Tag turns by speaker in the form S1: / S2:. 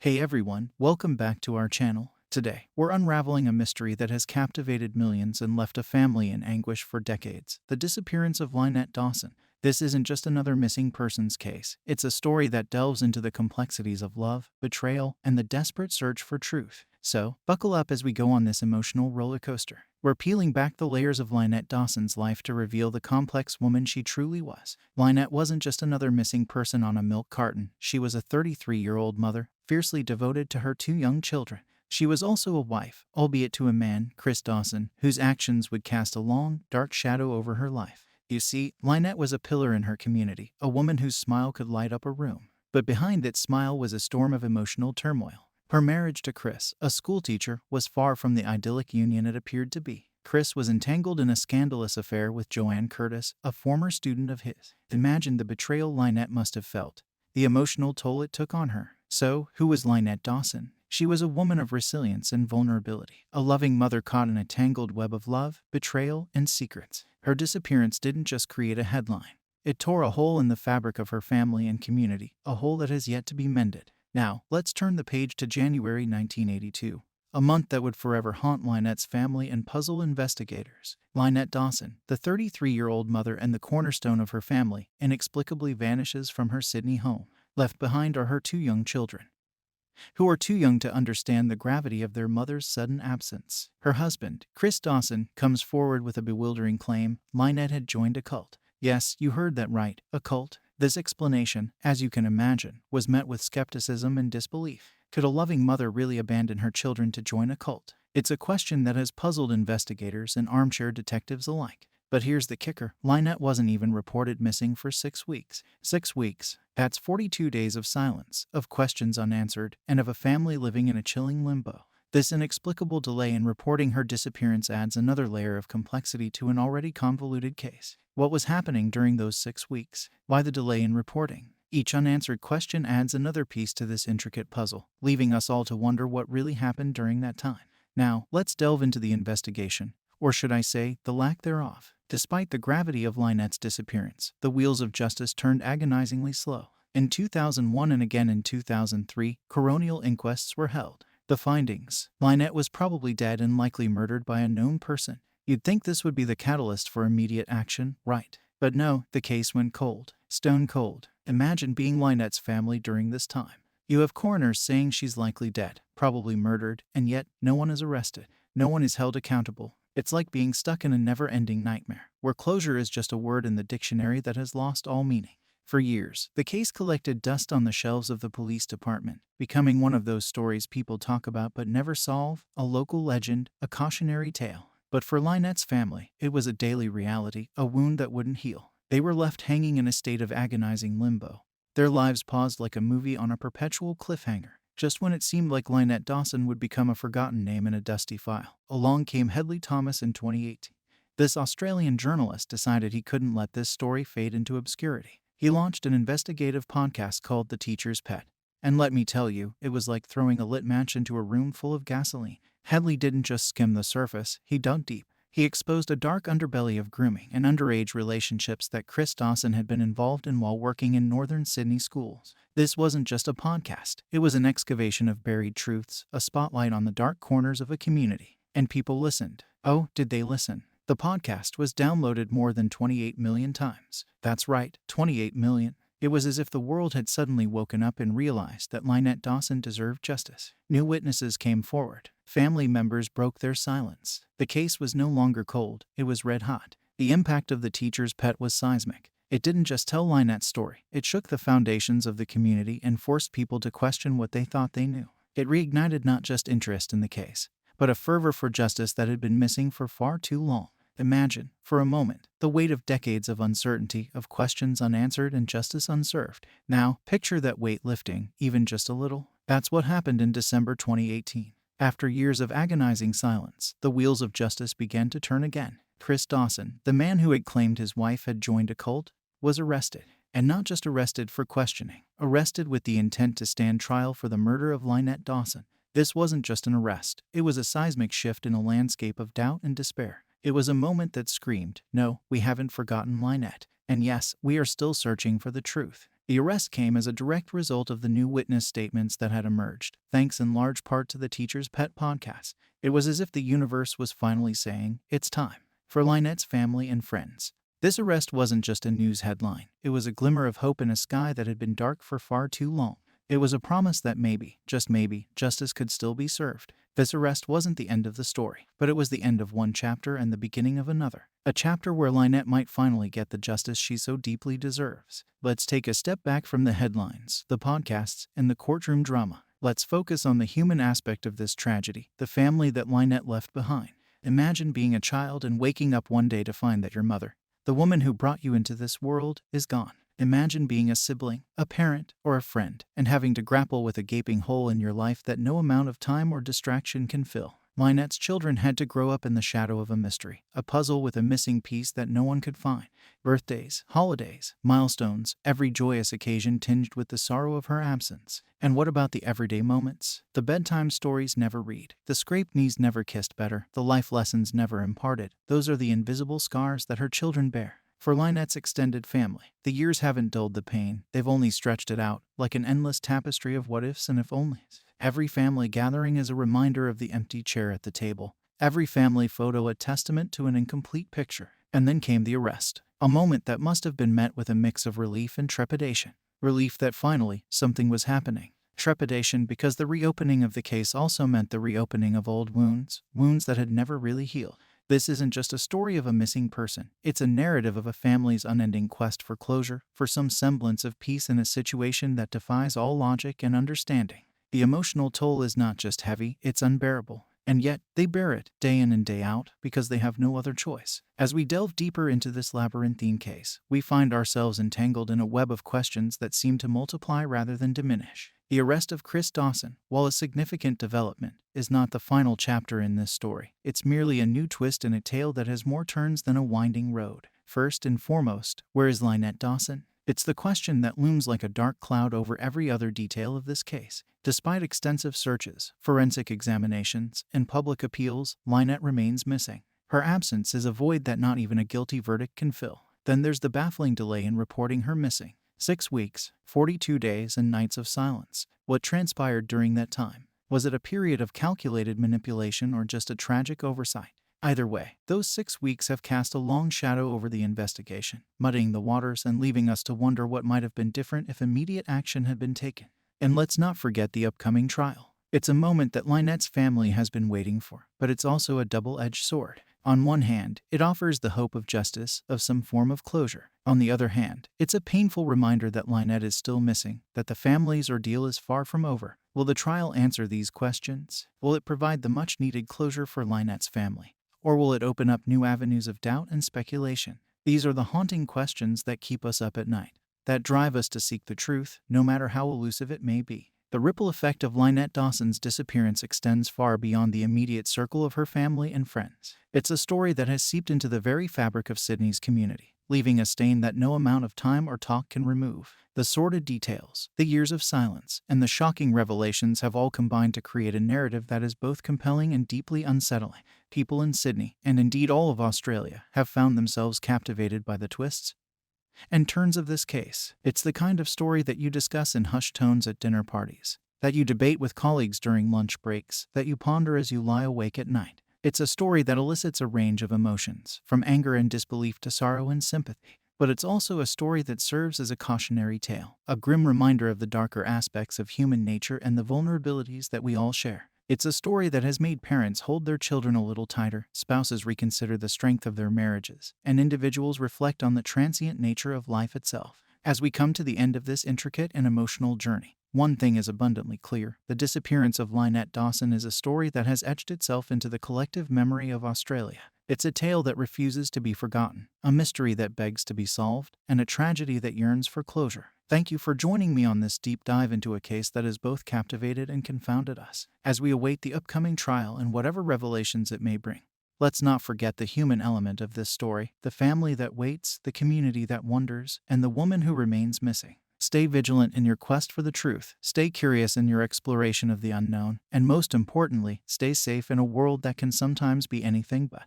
S1: Hey everyone, welcome back to our channel. Today, we're unraveling a mystery that has captivated millions and left a family in anguish for decades: the disappearance of Lynette Dawson. This isn't just another missing persons case, it's a story that delves into the complexities of love, betrayal, and the desperate search for truth. So, buckle up as we go on this emotional roller coaster. We're peeling back the layers of Lynette Dawson's life to reveal the complex woman she truly was. Lynette wasn't just another missing person on a milk carton, she was a 33-year-old mother, fiercely devoted to her two young children. She was also a wife, albeit to a man, Chris Dawson, whose actions would cast a long, dark shadow over her life. You see, Lynette was a pillar in her community, a woman whose smile could light up a room. But behind that smile was a storm of emotional turmoil. Her marriage to Chris, a schoolteacher, was far from the idyllic union it appeared to be. Chris was entangled in a scandalous affair with Joanne Curtis, a former student of his. Imagine the betrayal Lynette must have felt, the emotional toll it took on her. So, who was Lynette Dawson? She was a woman of resilience and vulnerability, a loving mother caught in a tangled web of love, betrayal, and secrets. Her disappearance didn't just create a headline. It tore a hole in the fabric of her family and community, a hole that has yet to be mended. Now, let's turn the page to January 1982, a month that would forever haunt Lynette's family and puzzle investigators. Lynette Dawson, the 33-year-old mother and the cornerstone of her family, inexplicably vanishes from her Sydney home. Left behind are her two young children, who are too young to understand the gravity of their mother's sudden absence. Her husband, Chris Dawson, comes forward with a bewildering claim: Lynette had joined a cult. Yes, you heard that right, a cult. This explanation, as you can imagine, was met with skepticism and disbelief. Could a loving mother really abandon her children to join a cult? It's a question that has puzzled investigators and armchair detectives alike. But here's the kicker: Lynette wasn't even reported missing for 6 weeks. 6 weeks. That's 42 days of silence, of questions unanswered, and of a family living in a chilling limbo. This inexplicable delay in reporting her disappearance adds another layer of complexity to an already convoluted case. What was happening during those 6 weeks? Why the delay in reporting? Each unanswered question adds another piece to this intricate puzzle, leaving us all to wonder what really happened during that time. Now, let's delve into the investigation, or should I say, the lack thereof. Despite the gravity of Lynette's disappearance, the wheels of justice turned agonizingly slow. In 2001 and again in 2003, coronial inquests were held. The findings: Lynette was probably dead and likely murdered by a known person. You'd think this would be the catalyst for immediate action, right? But no, the case went cold. Stone cold. Imagine being Lynette's family during this time. You have coroners saying she's likely dead, probably murdered, and yet no one is arrested. No one is held accountable. It's like being stuck in a never-ending nightmare, where closure is just a word in the dictionary that has lost all meaning. For years, the case collected dust on the shelves of the police department, becoming one of those stories people talk about but never solve, a local legend, a cautionary tale. But for Lynette's family, it was a daily reality, a wound that wouldn't heal. They were left hanging in a state of agonizing limbo, their lives paused like a movie on a perpetual cliffhanger. Just when it seemed like Lynette Dawson would become a forgotten name in a dusty file, along came Hedley Thomas in 2018. This Australian journalist decided he couldn't let this story fade into obscurity. He launched an investigative podcast called The Teacher's Pet. And let me tell you, it was like throwing a lit match into a room full of gasoline. Hedley didn't just skim the surface, he dug deep. He exposed a dark underbelly of grooming and underage relationships that Chris Dawson had been involved in while working in northern Sydney schools. This wasn't just a podcast, it was an excavation of buried truths, a spotlight on the dark corners of a community. And people listened. Oh, did they listen? The podcast was downloaded more than 28 million times. That's right, 28 million. It was as if the world had suddenly woken up and realized that Lynette Dawson deserved justice. New witnesses came forward. Family members broke their silence. The case was no longer cold, it was red hot. The impact of The Teacher's Pet was seismic. It didn't just tell Lynette's story, it shook the foundations of the community and forced people to question what they thought they knew. It reignited not just interest in the case, but a fervor for justice that had been missing for far too long. Imagine, for a moment, the weight of decades of uncertainty, of questions unanswered and justice unserved. Now, picture that weight lifting, even just a little. That's what happened in December 2018. After years of agonizing silence, the wheels of justice began to turn again. Chris Dawson, the man who had claimed his wife had joined a cult, was arrested. And not just arrested for questioning, arrested with the intent to stand trial for the murder of Lynette Dawson. This wasn't just an arrest, it was a seismic shift in a landscape of doubt and despair. It was a moment that screamed, no, we haven't forgotten Lynette. And yes, we are still searching for the truth. The arrest came as a direct result of the new witness statements that had emerged, thanks in large part to the Teacher's Pet podcast. It was as if the universe was finally saying, "It's time." For Lynette's family and friends, this arrest wasn't just a news headline. It was a glimmer of hope in a sky that had been dark for far too long. It was a promise that maybe, just maybe, justice could still be served. This arrest wasn't the end of the story, but it was the end of one chapter and the beginning of another. A chapter where Lynette might finally get the justice she so deeply deserves. Let's take a step back from the headlines, the podcasts, and the courtroom drama. Let's focus on the human aspect of this tragedy, the family that Lynette left behind. Imagine being a child and waking up one day to find that your mother, the woman who brought you into this world, is gone. Imagine being a sibling, a parent, or a friend, and having to grapple with a gaping hole in your life that no amount of time or distraction can fill. Lynette's children had to grow up in the shadow of a mystery, a puzzle with a missing piece that no one could find. Birthdays, holidays, milestones, every joyous occasion tinged with the sorrow of her absence. And what about the everyday moments? The bedtime stories never read, the scraped knees never kissed better, the life lessons never imparted. Those are the invisible scars that her children bear. For Lynette's extended family, the years haven't dulled the pain, they've only stretched it out, like an endless tapestry of what-ifs and if-onlys. Every family gathering is a reminder of the empty chair at the table, every family photo a testament to an incomplete picture. And then came the arrest, a moment that must have been met with a mix of relief and trepidation. Relief that finally, something was happening. Trepidation because the reopening of the case also meant the reopening of old wounds, wounds that had never really healed. This isn't just a story of a missing person. It's a narrative of a family's unending quest for closure, for some semblance of peace in a situation that defies all logic and understanding. The emotional toll is not just heavy, it's unbearable. And yet, they bear it, day in and day out, because they have no other choice. As we delve deeper into this labyrinthine case, we find ourselves entangled in a web of questions that seem to multiply rather than diminish. The arrest of Chris Dawson, while a significant development, is not the final chapter in this story. It's merely a new twist in a tale that has more turns than a winding road. First and foremost, where is Lynette Dawson? It's the question that looms like a dark cloud over every other detail of this case. Despite extensive searches, forensic examinations, and public appeals, Lynette remains missing. Her absence is a void that not even a guilty verdict can fill. Then there's the baffling delay in reporting her missing. 6 weeks, 42 days and nights of silence. What transpired during that time? Was it a period of calculated manipulation or just a tragic oversight? Either way, those 6 weeks have cast a long shadow over the investigation, muddying the waters and leaving us to wonder what might have been different if immediate action had been taken. And let's not forget the upcoming trial. It's a moment that Lynette's family has been waiting for, but it's also a double-edged sword. On one hand, it offers the hope of justice, of some form of closure. On the other hand, it's a painful reminder that Lynette is still missing, that the family's ordeal is far from over. Will the trial answer these questions? Will it provide the much-needed closure for Lynette's family? Or will it open up new avenues of doubt and speculation? These are the haunting questions that keep us up at night, that drive us to seek the truth, no matter how elusive it may be. The ripple effect of Lynette Dawson's disappearance extends far beyond the immediate circle of her family and friends. It's a story that has seeped into the very fabric of Sydney's community, leaving a stain that no amount of time or talk can remove. The sordid details, the years of silence, and the shocking revelations have all combined to create a narrative that is both compelling and deeply unsettling. People in Sydney, and indeed all of Australia, have found themselves captivated by the twists and turns of this case. It's the kind of story that you discuss in hushed tones at dinner parties, that you debate with colleagues during lunch breaks, that you ponder as you lie awake at night. It's a story that elicits a range of emotions, from anger and disbelief to sorrow and sympathy. But it's also a story that serves as a cautionary tale, a grim reminder of the darker aspects of human nature and the vulnerabilities that we all share. It's a story that has made parents hold their children a little tighter, spouses reconsider the strength of their marriages, and individuals reflect on the transient nature of life itself. As we come to the end of this intricate and emotional journey, one thing is abundantly clear: the disappearance of Lynette Dawson is a story that has etched itself into the collective memory of Australia. It's a tale that refuses to be forgotten, a mystery that begs to be solved, and a tragedy that yearns for closure. Thank you for joining me on this deep dive into a case that has both captivated and confounded us. As we await the upcoming trial and whatever revelations it may bring, let's not forget the human element of this story, the family that waits, the community that wonders, and the woman who remains missing. Stay vigilant in your quest for the truth, stay curious in your exploration of the unknown, and most importantly, stay safe in a world that can sometimes be anything but.